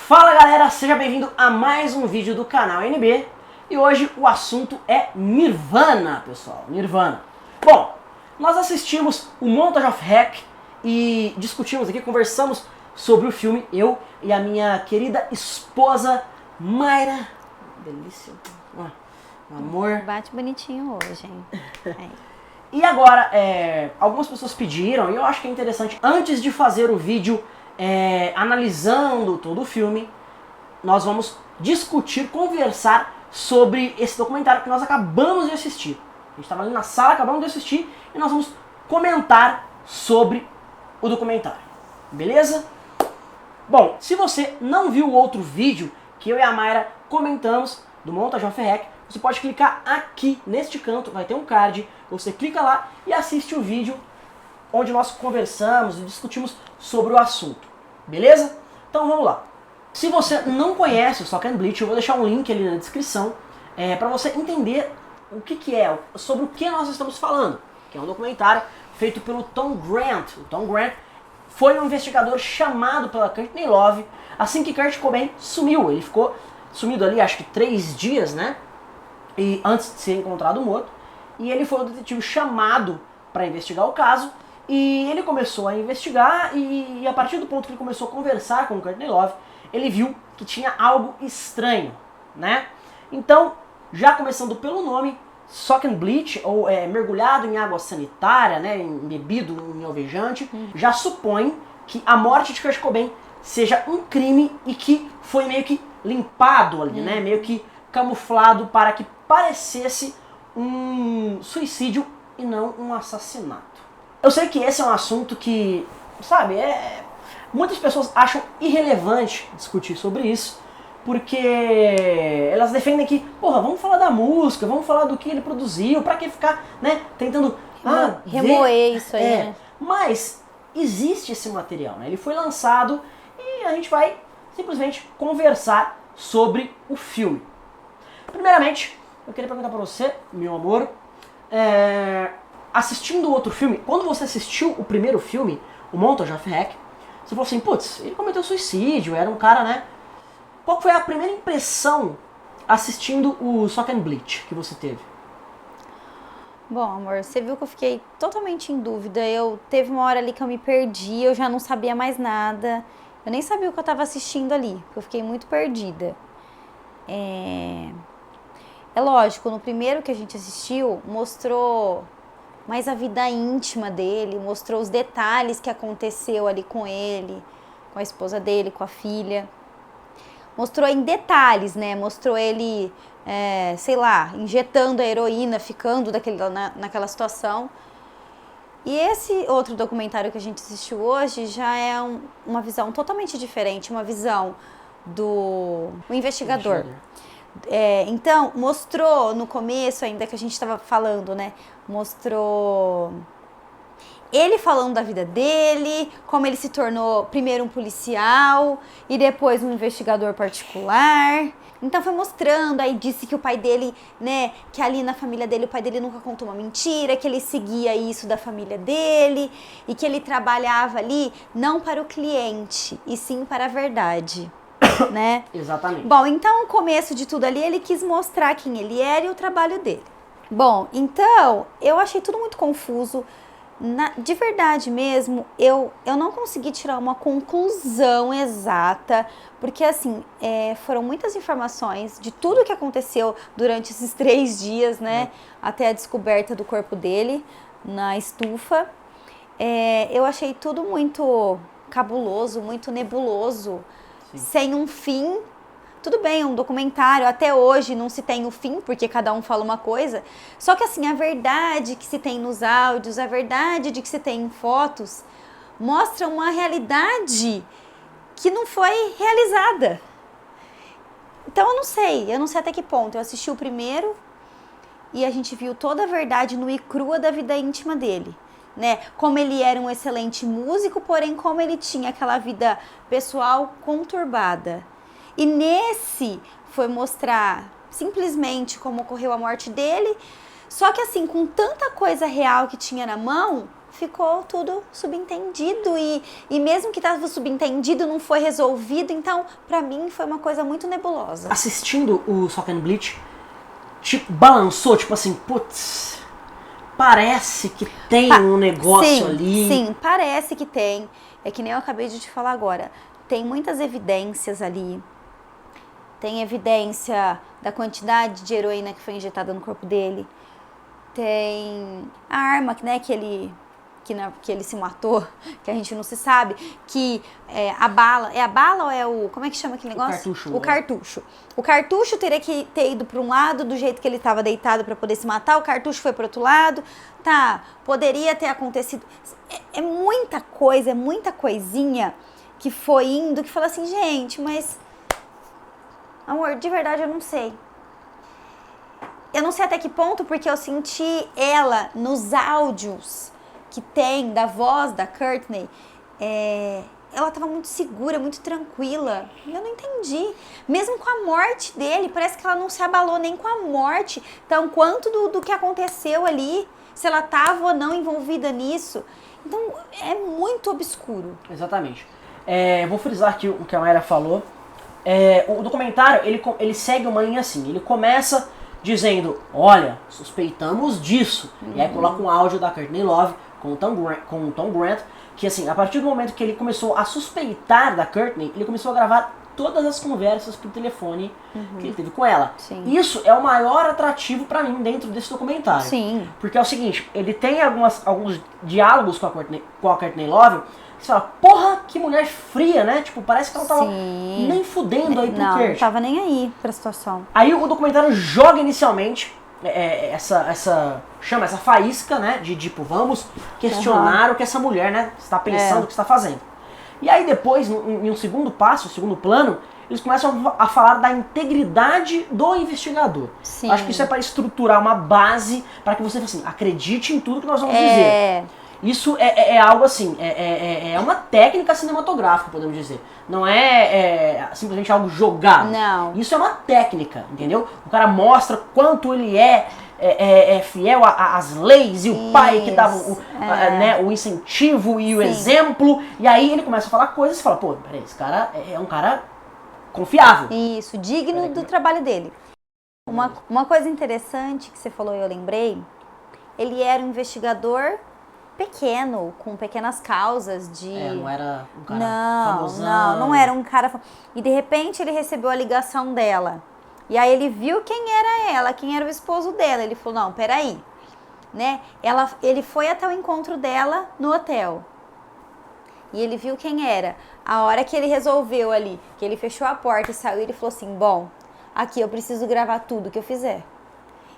Fala galera, seja bem-vindo a mais um vídeo do canal NB. E hoje o assunto é Nirvana, pessoal, Nirvana. Bom, nós assistimos o Montage of Heck e discutimos aqui, conversamos sobre o filme, eu e a minha querida esposa Mayra. Delícia, amor. Bate bonitinho hoje, hein? E agora, algumas pessoas pediram, e eu acho que é interessante, antes de fazer o vídeo analisando todo o filme, nós vamos discutir, conversar sobre esse documentário que nós acabamos de assistir. A gente estava ali na sala, acabamos de assistir, e nós vamos comentar sobre o documentário. Beleza? Bom, se você não viu o outro vídeo que eu e a Mayra comentamos do Montage of Heck, você pode clicar aqui neste canto, vai ter um card, você clica lá e assiste o vídeo onde nós conversamos e discutimos sobre o assunto, beleza? Então vamos lá. Se você não conhece o Sock and Bleach, eu vou deixar um link ali na descrição para você entender o que é, sobre o que nós estamos falando, que é um documentário feito pelo Tom Grant. O Tom Grant foi um investigador chamado pela Courtney Love assim que Kurt Cobain sumiu. Ele ficou sumido ali, acho que 3 dias, né? E antes de ser encontrado morto. E ele foi o detetive chamado para investigar o caso. E ele começou a investigar e a partir do ponto que ele começou a conversar com o Courtney Love, ele viu que tinha algo estranho, né? Então, já começando pelo nome, Sock and Bleach, ou mergulhado em água sanitária, né, embebido em alvejante, já supõe que a morte de Kurt Cobain seja um crime e que foi meio que limpado ali, né, meio que camuflado para que parecesse um suicídio e não um assassinato. Eu sei que esse é um assunto que, sabe, muitas pessoas acham irrelevante discutir sobre isso, porque elas defendem que, porra, vamos falar da música, vamos falar do que ele produziu, pra que ficar, né, tentando remoer isso aí, né? Mas existe esse material, né? Ele foi lançado e a gente vai simplesmente conversar sobre o filme. Primeiramente, eu queria perguntar pra você, meu amor, assistindo o outro filme, quando você assistiu o primeiro filme, o Montage of Heck, você falou assim, putz, ele cometeu suicídio, era um cara, né? Qual foi a primeira impressão assistindo o Sock and Bleach que você teve? Bom, amor, você viu que eu fiquei totalmente em dúvida. Teve uma hora ali que eu me perdi, eu já não sabia mais nada. Eu nem sabia o que eu estava assistindo ali, porque eu fiquei muito perdida. É lógico, no primeiro que a gente assistiu, mostrou mais a vida íntima dele, mostrou os detalhes que aconteceu ali com ele, com a esposa dele, com a filha. Mostrou em detalhes, né? Mostrou ele, sei lá, injetando a heroína, ficando naquela situação. E esse outro documentário que a gente assistiu hoje já é uma visão totalmente diferente, uma visão do investigador. Então, mostrou no começo ainda que a gente estava falando, né? Mostrou ele falando da vida dele, como ele se tornou primeiro um policial e depois um investigador particular. Então foi mostrando, aí disse que o pai dele, né, que ali na família dele o pai dele nunca contou uma mentira, que ele seguia isso da família dele e que ele trabalhava ali não para o cliente, e sim para a verdade. Né? Exatamente. Bom, então o começo de tudo ali, ele quis mostrar quem ele era e o trabalho dele. Bom, então, eu achei tudo muito confuso. De verdade mesmo, eu não consegui tirar uma conclusão exata, porque assim, foram muitas informações de tudo que aconteceu durante esses 3 dias, né, até a descoberta do corpo dele na estufa. Eu achei tudo muito cabuloso, muito nebuloso. Sim. Sem um fim. Tudo bem, um documentário, até hoje não se tem o fim, porque cada um fala uma coisa. Só que assim, a verdade que se tem nos áudios, a verdade de que se tem em fotos, mostra uma realidade que não foi realizada. Então eu não sei até que ponto. Eu assisti o primeiro e a gente viu toda a verdade nua e crua da vida íntima dele. Né? Como ele era um excelente músico, porém como ele tinha aquela vida pessoal conturbada. E nesse foi mostrar simplesmente como ocorreu a morte dele, só que assim, com tanta coisa real que tinha na mão, ficou tudo subentendido e mesmo que estava subentendido não foi resolvido, então pra mim foi uma coisa muito nebulosa. Assistindo o Soccer and Bleach, tipo, balançou, tipo assim, putz, parece que tem um negócio ali. Sim, parece que tem. É que nem eu acabei de te falar agora. Tem muitas evidências ali. Tem evidência da quantidade de heroína que foi injetada no corpo dele. Tem a arma, né, que ele se matou, que a gente não se sabe, que a bala, é a bala ou é o, como é que chama aquele negócio? Cartucho. O cartucho. O cartucho teria que ter ido para um lado do jeito que ele estava deitado para poder se matar, o cartucho foi para outro lado, tá, poderia ter acontecido, é muita coisa, é muita coisinha que foi indo, que fala assim, gente, mas, amor, de verdade eu não sei. Eu não sei até que ponto, porque eu senti ela nos áudios que tem da voz da Courtney, ela tava muito segura, muito tranquila. Eu não entendi. Mesmo com a morte dele, parece que ela não se abalou nem com a morte. Então, quanto do que aconteceu ali, se ela tava ou não envolvida nisso. Então, é muito obscuro. Exatamente. Vou frisar aqui o que a Mayra falou. O documentário, ele segue uma linha assim. Ele começa dizendo, olha, suspeitamos disso. E aí coloca um áudio da Courtney Love com o Tom Grant, que assim, a partir do momento que ele começou a suspeitar da Courtney, ele começou a gravar todas as conversas por telefone que ele teve com ela. Sim. Isso é o maior atrativo pra mim dentro desse documentário. Sim. Porque é o seguinte, ele tem alguns diálogos com a Courtney Love, que você fala, porra, que mulher fria, né? Tipo, parece que ela não tava nem fudendo aí pro Kurt. Não tava nem aí pra situação. Aí o documentário joga inicialmente chama essa faísca, né, de tipo, vamos questionar o que essa mulher, né, está pensando, o que está fazendo. E aí depois, em um segundo passo, segundo plano, eles começam a falar da integridade do investigador. Sim. Acho que isso é para estruturar uma base para que você assim, acredite em tudo que nós vamos dizer. Isso é algo assim, é uma técnica cinematográfica, podemos dizer. Não é simplesmente algo jogado. Não. Isso é uma técnica, entendeu? O cara mostra quanto ele é fiel às leis e o pai que dava o incentivo e o exemplo. E aí ele começa a falar coisas e fala, pô, peraí, esse cara é um cara confiável. Isso, digno do trabalho dele. Uma coisa interessante que você falou e eu lembrei, ele era um investigador pequeno, com pequenas causas de... não era um cara famosão. Não era um cara... E de repente ele recebeu a ligação dela. E aí ele viu quem era ela, quem era o esposo dela. Ele falou, não, peraí. Né? Ele foi até o encontro dela no hotel. E ele viu quem era. A hora que ele resolveu ali, que ele fechou a porta e saiu, ele falou assim, bom, aqui eu preciso gravar tudo que eu fizer.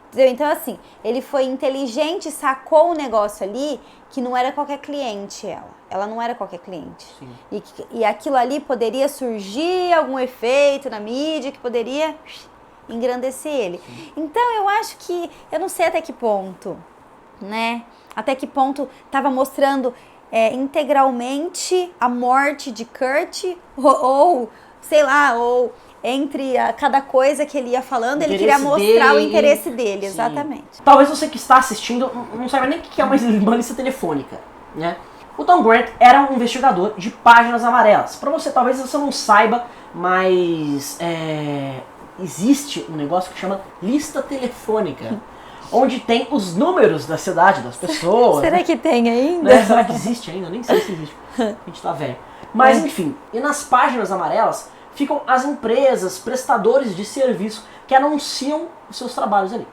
Entendeu? Então, assim, ele foi inteligente, sacou o negócio ali, que não era qualquer cliente ela não era qualquer cliente. E aquilo ali poderia surgir algum efeito na mídia que poderia engrandecer ele. Sim. Então, eu acho que, eu não sei até que ponto, né? Até que ponto estava mostrando integralmente a morte de Kurt, ou sei lá, ou entre cada coisa que ele ia falando, ele queria mostrar o interesse dele, exatamente. Talvez você que está assistindo não saiba nem o que é uma lista telefônica, né? O Tom Grant era um investigador de páginas amarelas. Para você, talvez você não saiba, mas existe um negócio que chama lista telefônica, onde tem os números da cidade, das pessoas. Será que tem ainda? Né? Será que existe ainda? Nem sei se existe. A gente tá velho. Mas enfim, e nas páginas amarelas ficam as empresas, prestadores de serviço que anunciam os seus trabalhos ali.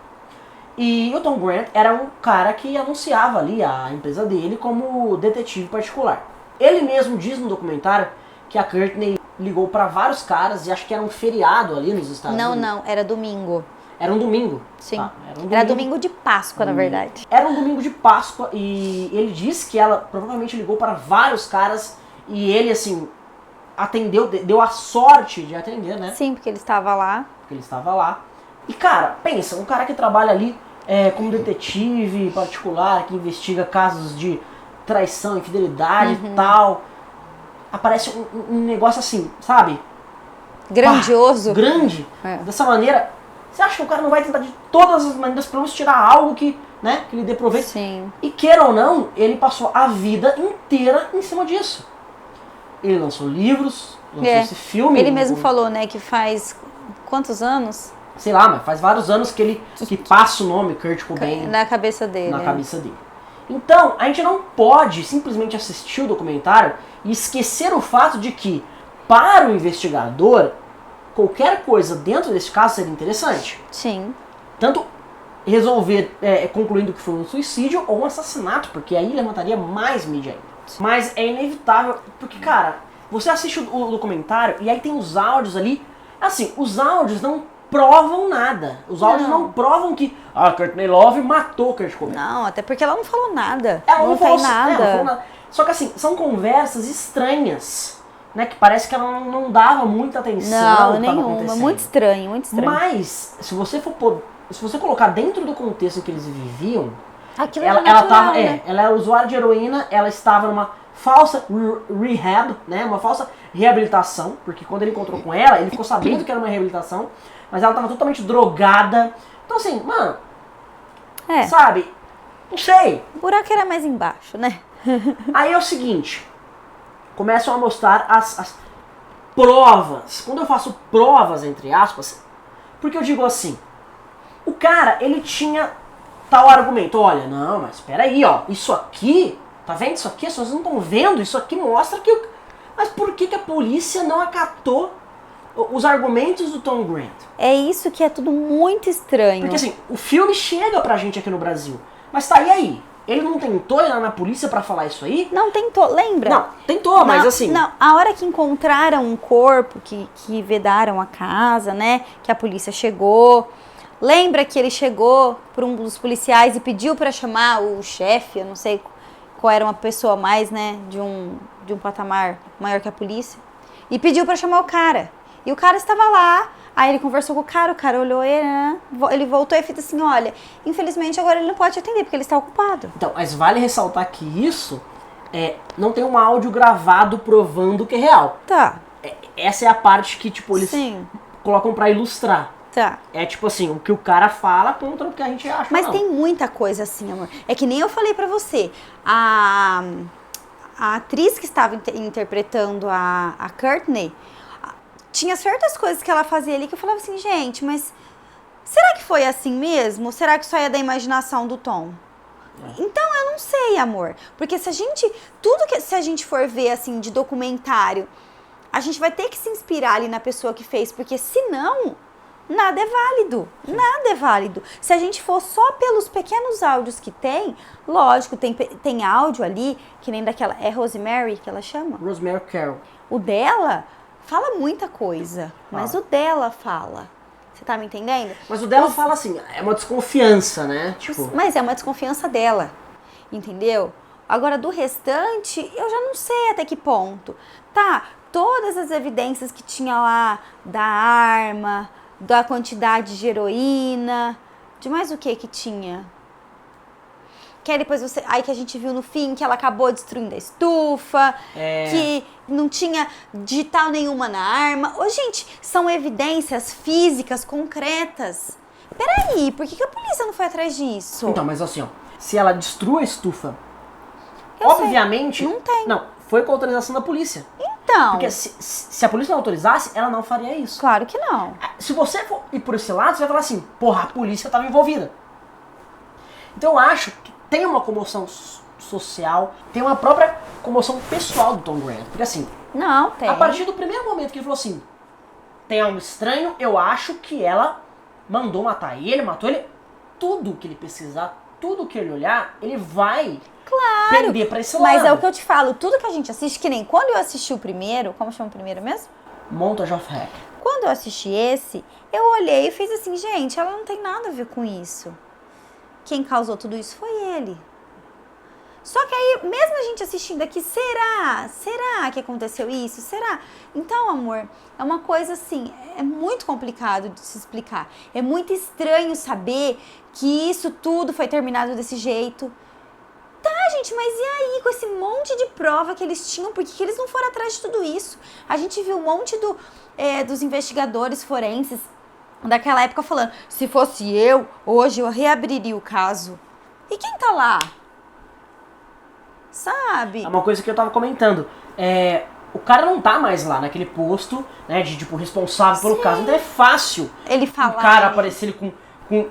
E o Tom Grant era um cara que anunciava ali a empresa dele como detetive particular. Ele mesmo diz no documentário que a Courtney ligou para vários caras e acho que era um feriado ali nos Estados Unidos. Não, era domingo. Era um domingo? Sim. Era domingo de Páscoa, na verdade. Era um domingo de Páscoa e ele disse que ela provavelmente ligou para vários caras e ele, assim, atendeu, deu a sorte de atender, né? Sim, porque ele estava lá. E, cara, pensa, um cara que trabalha ali como detetive particular, que investiga casos de traição, infidelidade e tal. Aparece um negócio assim, sabe? Grandioso. Grande. Dessa maneira, você acha que o cara não vai tentar de todas as maneiras pra nos tirar algo que né? Que ele dê proveito. Sim. E queira ou não, ele passou a vida inteira em cima disso. Ele lançou livros, lançou esse filme. Ele mesmo falou, né, que faz quantos anos? Sei lá, mas faz vários anos que passa o nome Kurt Cobain na cabeça dele. Na cabeça dele. Então, a gente não pode simplesmente assistir o documentário e esquecer o fato de que, para o investigador, qualquer coisa dentro desse caso seria interessante. Sim. Tanto resolver, concluindo que foi um suicídio ou um assassinato, porque aí levantaria mais mídia ainda. Mas é inevitável, porque, cara, você assiste o documentário e aí tem os áudios ali. Assim, os áudios não provam nada. Os áudios não provam que a Courtney Love matou Kurt Cobain. Não, até porque ela não falou nada. Ela não falou nada. Ela não falou nada. Só que assim, são conversas estranhas, né? Que parece que ela não dava muita atenção. Não, nenhuma. Muito estranho, muito estranho. Mas, se você colocar dentro do contexto em que eles viviam, aquilo ela natural, tava, né? ela era usuária de heroína, ela estava numa falsa rehab, né? Uma falsa reabilitação, porque quando ele encontrou com ela, ele ficou sabendo que era uma reabilitação, mas ela estava totalmente drogada. Então assim, mano, sabe? Não sei. O buraco era mais embaixo, né? Aí é o seguinte, começam a mostrar as provas. Quando eu faço provas, entre aspas, porque eu digo assim, o cara, ele tinha tal argumento. Olha, não, mas peraí, ó, isso aqui, tá vendo isso aqui? As pessoas não estão vendo, isso aqui mostra que... Mas por que a polícia não acatou os argumentos do Tom Grant? É isso que é tudo muito estranho. Porque assim, o filme chega pra gente aqui no Brasil, mas tá aí. Ele não tentou ir lá na polícia pra falar isso aí? Não tentou, lembra? Não, tentou, mas assim... Não, a hora que encontraram um corpo, que vedaram a casa, né, que a polícia chegou... Lembra que ele chegou para um dos policiais e pediu para chamar o chefe, eu não sei qual era uma pessoa mais, né, de um patamar maior que a polícia, e pediu para chamar o cara. E o cara estava lá, aí ele conversou com o cara olhou ele, né, ele voltou e fez assim, olha, infelizmente agora ele não pode atender porque ele está ocupado. Então, mas vale ressaltar que isso não tem um áudio gravado provando que é real. Tá. Essa é a parte que, tipo, eles colocam para ilustrar. Tá. É tipo assim, o que o cara fala contra o que a gente acha. Mas tem muita coisa assim, amor. É que nem eu falei pra você. A atriz que estava interpretando a Courtney, tinha certas coisas que ela fazia ali que eu falava assim, gente, mas será que foi assim mesmo? Ou será que isso aí é da imaginação do Tom? Então eu não sei, amor. Porque se a gente for ver assim de documentário, a gente vai ter que se inspirar ali na pessoa que fez, porque senão... Nada é válido, nada é válido. Se a gente for só pelos pequenos áudios que tem, lógico, tem áudio ali, que nem daquela, é Rosemary que ela chama? Rosemary Carroll. O dela fala muita coisa, mas o dela fala. Você tá me entendendo? Mas o dela fala assim, é uma desconfiança, né? Tipo... Mas é uma desconfiança dela, entendeu? Agora, do restante, eu já não sei até que ponto. Tá, todas as evidências que tinha lá da arma... da quantidade de heroína, de mais o que tinha? Que aí depois aí que a gente viu no fim que ela acabou destruindo a estufa, que não tinha digital nenhuma na arma. Ô, gente, são evidências físicas, concretas. Peraí, por que a polícia não foi atrás disso? Então, mas assim, ó, se ela destrua a estufa, obviamente... Não tem. Não, foi com autorização da polícia. Então... Porque se a polícia não autorizasse, ela não faria isso. Claro que não. Se você for ir por esse lado, você vai falar assim, porra, a polícia estava envolvida. Então eu acho que tem uma comoção social, tem uma própria comoção pessoal do Tom Grant. Porque assim, não, tem. A partir do primeiro momento que ele falou assim, tem algo estranho, eu acho que ela mandou matar ele, matou ele, tudo que ele pesquisar, tudo que ele olhar, ele vai... Claro, pender pra esse lado. Mas é o que eu te falo, tudo que a gente assiste, que nem quando eu assisti o primeiro, como chama o primeiro mesmo? Montage of Heck. Quando eu assisti esse, eu olhei e fiz assim, gente, ela não tem nada a ver com isso. Quem causou tudo isso foi ele. Só que aí, mesmo a gente assistindo aqui, será que aconteceu isso? Será? Então, amor, é uma coisa assim, é muito complicado de se explicar. É muito estranho saber que isso tudo foi terminado desse jeito. Tá, gente, mas e aí, com esse monte de prova que eles tinham, por que eles não foram atrás de tudo isso? A gente viu um monte dos investigadores forenses daquela época falando, se fosse eu, hoje eu reabriria o caso. E quem tá lá? Sabe? É uma coisa que eu tava comentando. O cara não tá mais lá naquele posto, né, de tipo responsável pelo caso. Então é fácil Ele falar. o cara aparecer com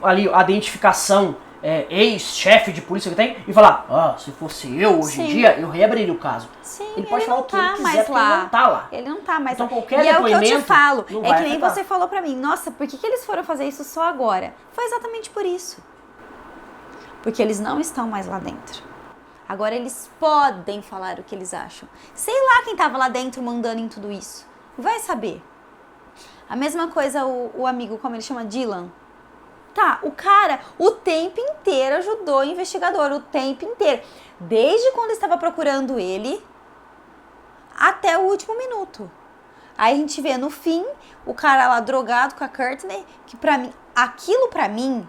ali a identificação ex-chefe de polícia que tem e falar, se fosse eu hoje em dia, eu reabriria o caso. Sim, ele pode falar o que ele quiser mais porque lá. ele não tá lá. Ele não tá mais então, lá. qualquer e é o que eu depoimento te falo. não É vai que nem afetar. você falou pra mim. Nossa, por que eles foram fazer isso só agora? Foi exatamente por isso. Porque eles não estão mais lá dentro. Agora eles podem falar o que eles acham. Sei lá quem tava lá dentro mandando em tudo isso. Vai saber. A mesma coisa o amigo, como ele chama, Dylan. Tá, o cara o tempo inteiro ajudou o investigador, o tempo inteiro. Desde quando estava procurando ele até o último minuto. Aí a gente vê no fim o cara lá drogado com a Courtney, que pra mim, aquilo pra mim,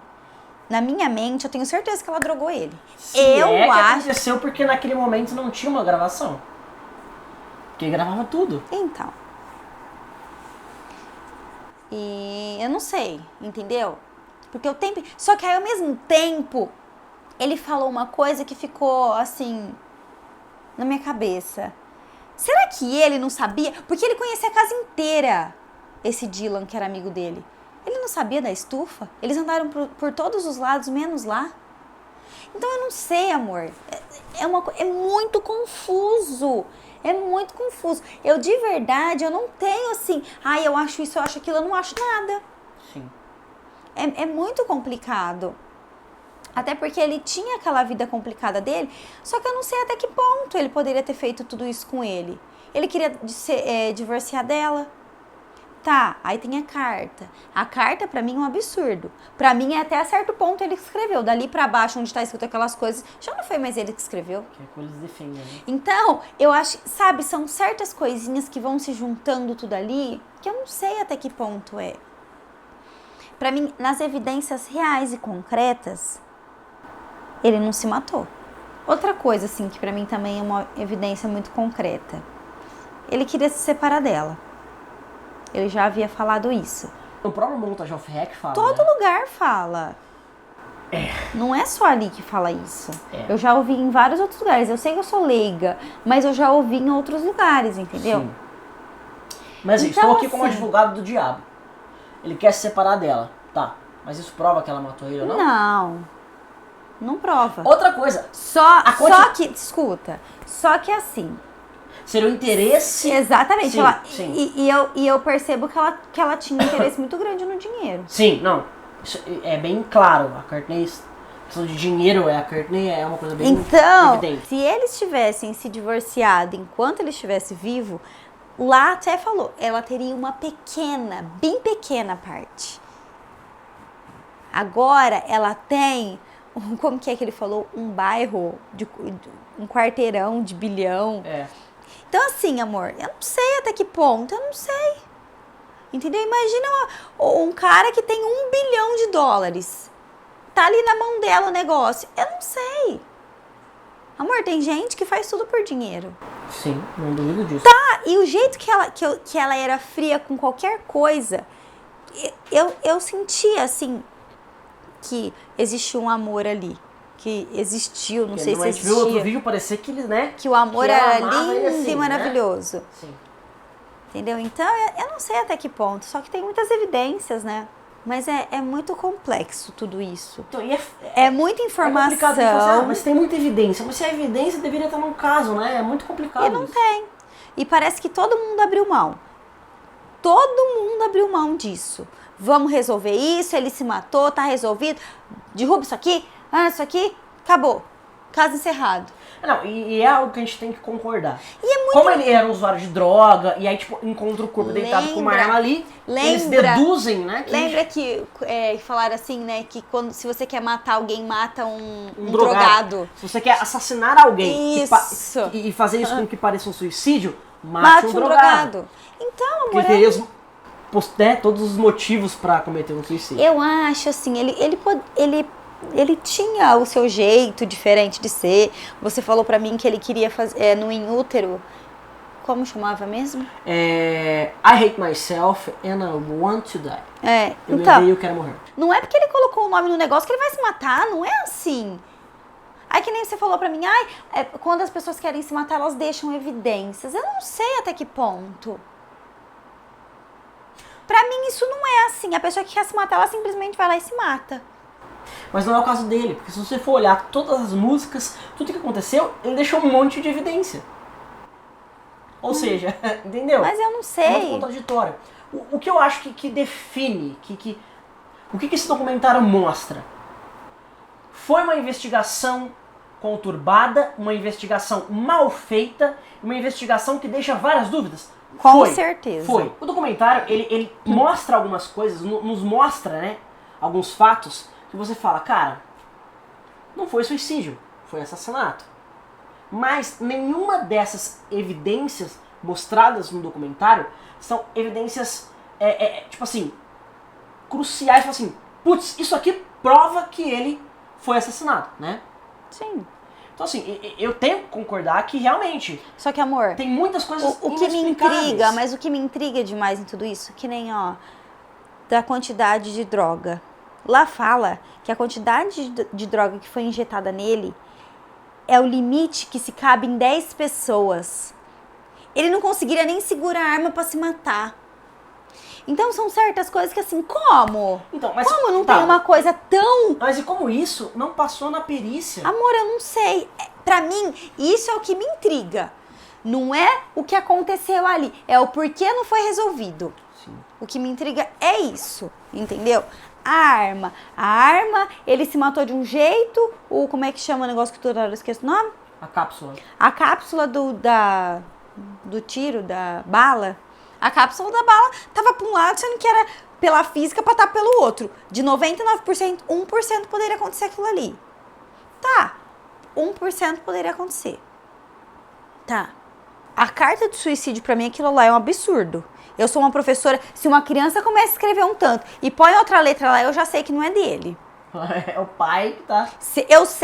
na minha mente, eu tenho certeza que ela drogou ele. Que aconteceu porque naquele momento não tinha uma gravação. Porque gravava tudo. Então. E eu não sei, entendeu? Porque o tempo... Só que aí, ao mesmo tempo, ele falou uma coisa que ficou, assim, na minha cabeça. Será que ele não sabia? Porque ele conhecia a casa inteira, esse Dylan, que era amigo dele. Ele não sabia da estufa? Eles andaram por todos os lados, menos lá. Então eu não sei, amor. É muito confuso. É muito confuso. Eu, de verdade, eu não tenho assim... eu acho isso, eu acho aquilo, eu não acho nada. Sim. É muito complicado. Até porque ele tinha aquela vida complicada dele, só que eu não sei até que ponto ele poderia ter feito tudo isso com ele. Ele queria divorciar dela. Tá, aí tem a carta. A carta, pra mim, é um absurdo. Pra mim, até a certo ponto ele escreveu. Dali pra baixo, onde tá escrito aquelas coisas, já não foi mais ele que escreveu. Que é quando eles defendem, né? Então, eu acho, sabe, são certas coisinhas que vão se juntando tudo ali, que eu não sei até que ponto é. Pra mim, nas evidências reais e concretas, ele não se matou. Outra coisa, assim, que pra mim também é uma evidência muito concreta. Ele queria se separar dela. Ele já havia falado isso. O próprio Montage of Heck fala, Todo né? lugar fala. Não é só ali que fala isso. Eu já ouvi em vários outros lugares. Eu sei que eu sou leiga, mas eu já ouvi em outros lugares, entendeu? Sim. Mas Então, estou aqui como assim, advogado do diabo. Ele quer se separar dela. Tá, mas isso prova que ela matou ele ou não? Não prova. Outra coisa. Só que, escuta, só que assim... Seria o interesse... Exatamente. Sim, ela, sim. E eu percebo que ela tinha um interesse muito grande no dinheiro. Sim, não. Isso é bem claro. A Courtney... A questão de dinheiro a Courtney é uma coisa bem evidente. Se eles tivessem se divorciado enquanto ele estivesse vivo, lá até falou, ela teria uma pequena, bem pequena parte. Agora ela tem, como que é que ele falou? Um bairro, um quarteirão de bilhão. Então assim, amor, eu não sei até que ponto, eu não sei. Entendeu? Imagina um cara que tem $1 bilhão. Tá ali na mão dela o negócio. Eu não sei. Amor, tem gente que faz tudo por dinheiro. Sim, não duvido disso. Tá, e o jeito que ela era fria com qualquer coisa, eu sentia, assim, que existia um amor ali. Que existiu, não sei se existia. A gente viu outro vídeo parecer que eles, né? Que o amor era lindo assim, e maravilhoso. Né? Sim. Entendeu? Então, eu não sei até que ponto. Só que tem muitas evidências, né? Mas é muito complexo tudo isso. Então, é muita informação. É complicado de fazer, mas tem muita evidência. Mas se a evidência deveria estar num caso, né? É muito complicado. E não tem. E parece que todo mundo abriu mão. Todo mundo abriu mão disso. Vamos resolver isso, ele se matou, tá resolvido. Derruba isso aqui, isso aqui, acabou. Caso encerrado. Não, e é algo que a gente tem que concordar. E é muito... Como ele era um usuário de droga, e aí, tipo, encontra o corpo deitado com uma arma ali, eles deduzem, né? Lembra que falaram assim, né? Que se você quer matar alguém, mata um drogado. Se você quer assassinar alguém isso. e fazer isso com que pareça um suicídio, mate um drogado. Então, amor... Porque teria todos os motivos pra cometer um suicídio. Eu acho, assim, ele tinha o seu jeito diferente de ser. Você falou pra mim que ele queria fazer no In Útero. Como chamava mesmo? I hate myself and I want to die. Então, eu quero morrer. Não é porque ele colocou o nome no negócio que ele vai se matar. Não é assim. Aí que nem você falou pra mim, quando as pessoas querem se matar, elas deixam evidências. Eu não sei até que ponto. Pra mim isso não é assim. A pessoa que quer se matar, ela simplesmente vai lá e se mata. Mas não é o caso dele, porque se você for olhar todas as músicas, tudo que aconteceu, ele deixou um monte de evidência. Ou seja, entendeu? Mas eu não sei. É muito contraditório. O que eu acho que define, o que esse documentário mostra? Foi uma investigação conturbada, uma investigação mal feita, uma investigação que deixa várias dúvidas? Com certeza. Foi. O documentário, ele mostra algumas coisas, nos mostra, né, alguns fatos que você fala, cara, não foi suicídio, foi assassinato. Mas nenhuma dessas evidências mostradas no documentário são evidências, tipo assim, cruciais, tipo assim, putz, isso aqui prova que ele foi assassinado, né? Sim. Então assim, eu tenho que concordar que realmente... Só que, amor, tem muitas coisas o que me intriga, mas o que me intriga demais em tudo isso, que nem, da quantidade de droga. Lá fala que a quantidade de droga que foi injetada nele é o limite que se cabe em 10 pessoas. Ele não conseguiria nem segurar a arma pra se matar. Então são certas coisas que assim, como? Então, mas, como não tem uma coisa tão... Mas e como isso não passou na perícia? Amor, eu não sei. Pra mim, isso é o que me intriga. Não é o que aconteceu ali, é o porquê não foi resolvido. Sim. O que me intriga é isso, entendeu? A arma, ele se matou de um jeito, como é que chama o negócio que toda hora eu esqueço o nome? A cápsula. A cápsula do tiro, da bala. A cápsula da bala tava pra um lado, sendo que era pela física pra estar pelo outro. De 99%, 1% poderia acontecer aquilo ali. Tá, 1% poderia acontecer. Tá. A carta de suicídio pra mim, aquilo lá é um absurdo. Eu sou uma professora, se uma criança começa a escrever um tanto e põe outra letra lá, eu já sei que não é dele. É o pai que tá...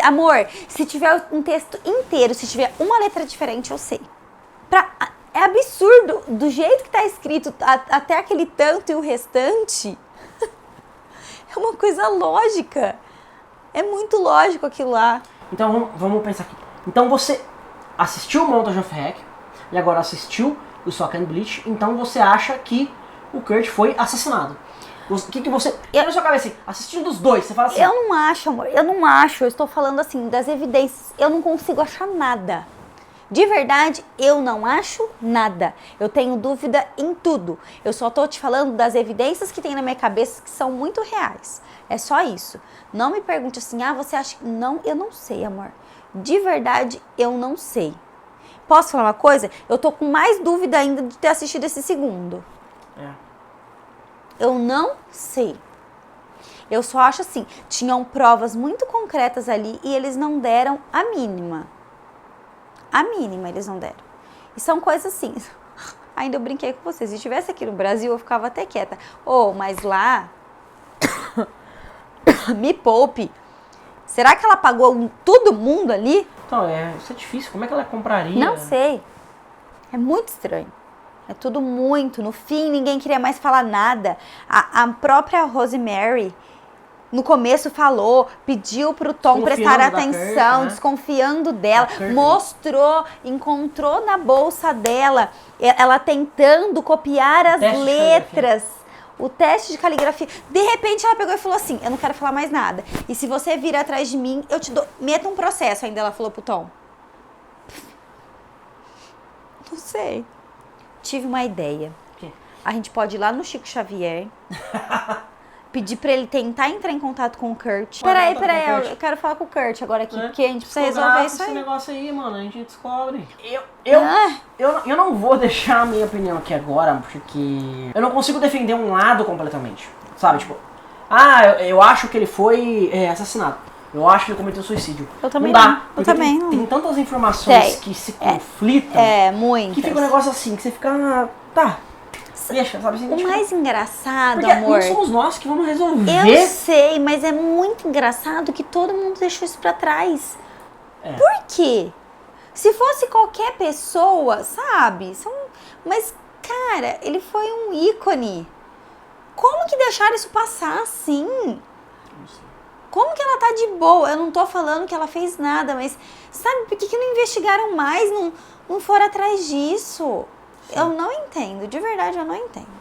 Amor, se tiver um texto inteiro, se tiver uma letra diferente, eu sei. É absurdo, do jeito que tá escrito, até aquele tanto e o restante, é uma coisa lógica. É muito lógico aquilo lá. Então vamos pensar aqui. Então você assistiu o Montage of Heck e agora assistiu o Sock and Bleach, então você acha que o Kurt foi assassinado. O que você... na sua cabeça assim, assistindo os dois, você fala assim... Eu não acho, amor, eu estou falando assim, das evidências, eu não consigo achar nada. De verdade, eu não acho nada. Eu tenho dúvida em tudo. Eu só tô te falando das evidências que tem na minha cabeça que são muito reais. É só isso. Não me pergunte assim, você acha que... Não, eu não sei, amor. De verdade, eu não sei. Posso falar uma coisa? Eu tô com mais dúvida ainda de ter assistido esse segundo. Eu não sei. Eu só acho assim, tinham provas muito concretas ali e eles não deram a mínima. A mínima eles não deram. E são coisas assim. Ainda eu brinquei com vocês. Se estivesse aqui no Brasil, eu ficava até quieta. Mas lá... Me poupe. Será que ela pagou todo mundo ali? Então, isso é difícil. Como é que ela compraria? Não sei. É muito estranho. É tudo muito. No fim, ninguém queria mais falar nada. A própria Rosemary... No começo falou, pediu pro Tom prestar atenção, Kurt, né? Desconfiando dela, mostrou, encontrou na bolsa dela, ela tentando copiar as letras, o teste de caligrafia. De repente ela pegou e falou assim, eu não quero falar mais nada. E se você vir atrás de mim, eu te dou, meta um processo, ainda ela falou pro Tom. Não sei. Tive uma ideia. A gente pode ir lá no Chico Xavier... Pedir pra ele tentar entrar em contato com o Kurt. Peraí, eu quero falar com o Kurt agora aqui, porque a gente precisa resolver isso aí. Esse negócio aí, mano, a gente descobre. Eu não vou deixar a minha opinião aqui agora, porque eu não consigo defender um lado completamente, sabe? Tipo, eu acho que ele foi assassinado. Eu acho que ele cometeu suicídio. Eu também não dá. não. Eu também não. Tem tantas informações que se conflitam. Muitas. Que fica um negócio assim, que você fica... Tá... Deixa, sabe, assim, o mais engraçado, porque amor... não somos nós que vamos resolver. Eu sei, mas é muito engraçado que todo mundo deixou isso pra trás. Por quê? Se fosse qualquer pessoa, sabe? Mas, cara, ele foi um ícone. Como que deixaram isso passar assim? Não sei. Como que ela tá de boa? Eu não tô falando que ela fez nada, mas sabe, por que não investigaram mais, não foram atrás disso? Sim. Eu não entendo, de verdade eu não entendo.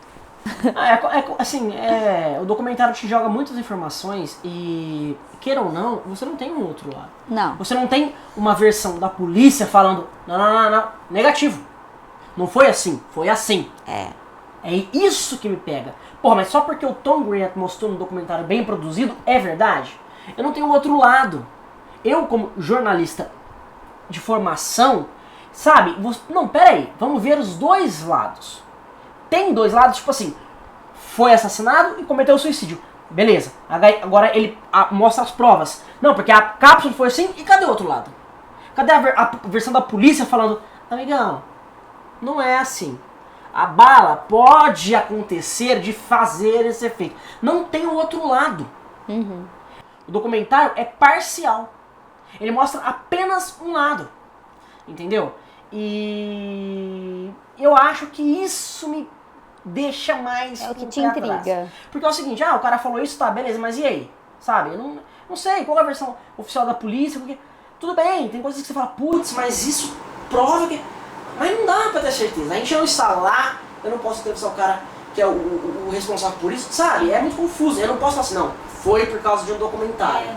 O documentário te joga muitas informações e, queira ou não, você não tem um outro lado. Não. Você não tem uma versão da polícia falando, não, negativo. Não foi assim, foi assim. É isso que me pega. Porra, mas só porque o Tom Grant mostrou um documentário bem produzido, é verdade? Eu não tenho o outro lado. Eu, como jornalista de formação, sabe? Não, peraí, vamos ver os dois lados. Tem dois lados, tipo assim, foi assassinado e cometeu suicídio. Beleza, agora ele mostra as provas. Não, porque a cápsula foi assim, e cadê o outro lado? Cadê a versão da polícia falando, amigão, não é assim. A bala pode acontecer de fazer esse efeito. Não tem o outro lado. Uhum. O documentário é parcial. Ele mostra apenas um lado. Entendeu? E eu acho que isso me deixa mais... É o que te intriga. Atrás. Porque é o seguinte, o cara falou isso, tá, beleza, mas e aí? Sabe? Eu não sei qual é a versão oficial da polícia, porque... Tudo bem, tem coisas que você fala, putz, mas isso prova que... Mas não dá pra ter certeza. A gente não está lá, eu não posso entrevistar o cara que é o responsável por isso, sabe? É muito confuso. Eu não posso falar assim, não, foi por causa de um documentário.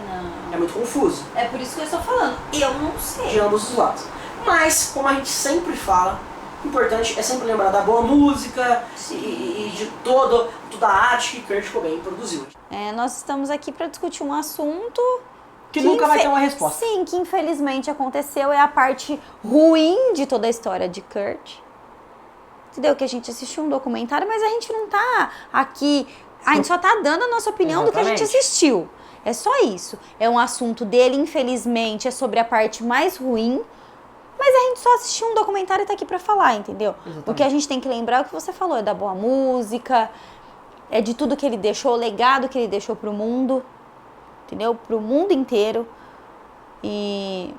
É muito confuso. É por isso que eu estou falando. Eu não sei. De ambos os lados. Mas, como a gente sempre fala, o importante é sempre lembrar da boa música e de toda a arte que Kurt Cobain produziu. Nós estamos aqui para discutir um assunto... Que nunca vai ter uma resposta. Sim, que infelizmente aconteceu, é a parte ruim de toda a história de Kurt. Entendeu? Que a gente assistiu um documentário, mas a gente não tá aqui... A gente só tá dando a nossa opinião do que a gente assistiu. É só isso. É um assunto dele, infelizmente, é sobre a parte mais ruim. Mas a gente só assistiu um documentário e tá aqui pra falar, entendeu? Exatamente. O que a gente tem que lembrar é o que você falou, é da boa música, é de tudo que ele deixou, o legado que ele deixou pro mundo. Entendeu? Pro mundo inteiro. E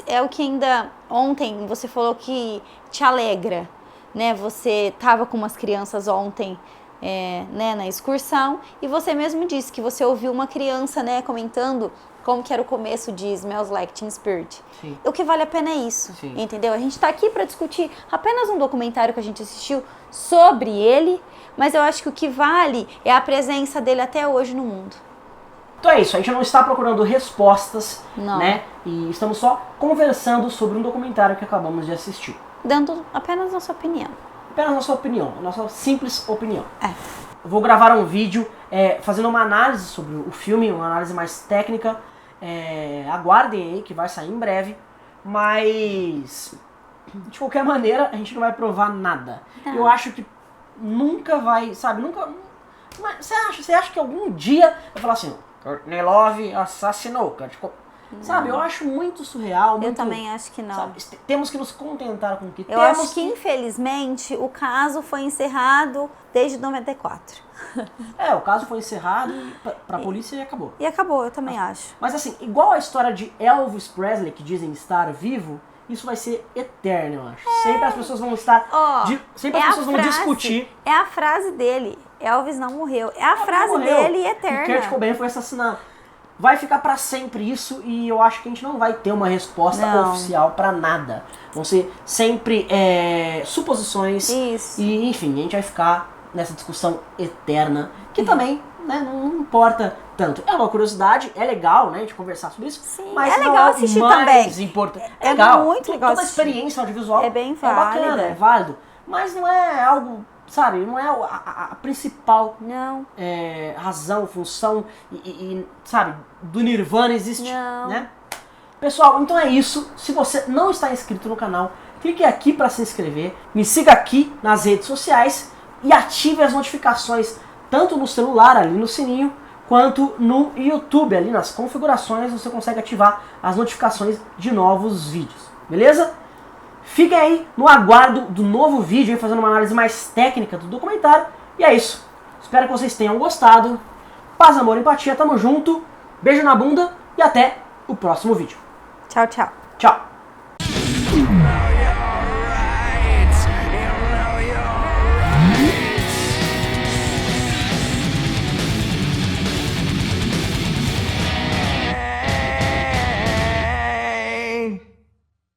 é o que ainda ontem você falou que te alegra, né? Você tava com umas crianças ontem, né, na excursão, e você mesmo disse que você ouviu uma criança, né, comentando como que era o começo de Smells Like Teen Spirit. Sim. O que vale a pena é isso, sim, entendeu? A gente tá aqui para discutir apenas um documentário que a gente assistiu sobre ele, mas eu acho que o que vale é a presença dele até hoje no mundo. Então é isso, a gente não está procurando respostas, né? E estamos só conversando sobre um documentário que acabamos de assistir. Dando apenas nossa opinião. Apenas nossa opinião, nossa simples opinião. Eu vou gravar um vídeo fazendo uma análise sobre o filme, uma análise mais técnica. Aguardem aí que vai sair em breve. Mas, de qualquer maneira, a gente não vai provar nada. Eu acho que nunca vai, sabe, nunca... Mas você acha que algum dia vai falar assim... Courtney Love assassinou Kurt Cobain. Sabe, eu acho muito surreal. Eu também acho que não. Sabe, temos que nos contentar com o que temos. Eu acho que, infelizmente, o caso foi encerrado desde 94. O caso foi encerrado pra polícia e acabou. E acabou, eu também acho. Mas assim, igual a história de Elvis Presley, que dizem estar vivo, isso vai ser eterno, eu acho. Sempre as pessoas vão estar... sempre as pessoas vão discutir. É a frase dele. Elvis não morreu. É a frase dele eterna. Kurt Cobain foi assassinado. Vai ficar pra sempre isso e eu acho que a gente não vai ter uma resposta oficial pra nada. Vão ser sempre suposições. Isso. E enfim, a gente vai ficar nessa discussão eterna, que também, né, não importa tanto. É uma curiosidade, é legal, né, a gente conversar sobre isso. Sim, mas é legal assistir também. É legal. Muito legal Toda a experiência audiovisual é bem válida. É bacana, é válido. Mas não é algo... Sabe, não é a principal razão, função e, sabe, do Nirvana existe, né? Pessoal, então é isso. Se você não está inscrito no canal, clique aqui para se inscrever, me siga aqui nas redes sociais e ative as notificações, tanto no celular, ali no sininho, quanto no YouTube, ali nas configurações, você consegue ativar as notificações de novos vídeos, beleza? Fiquem aí no aguardo do novo vídeo, aí fazendo uma análise mais técnica do documentário. E é isso. Espero que vocês tenham gostado. Paz, amor e empatia. Tamo junto. Beijo na bunda e até o próximo vídeo. Tchau, tchau.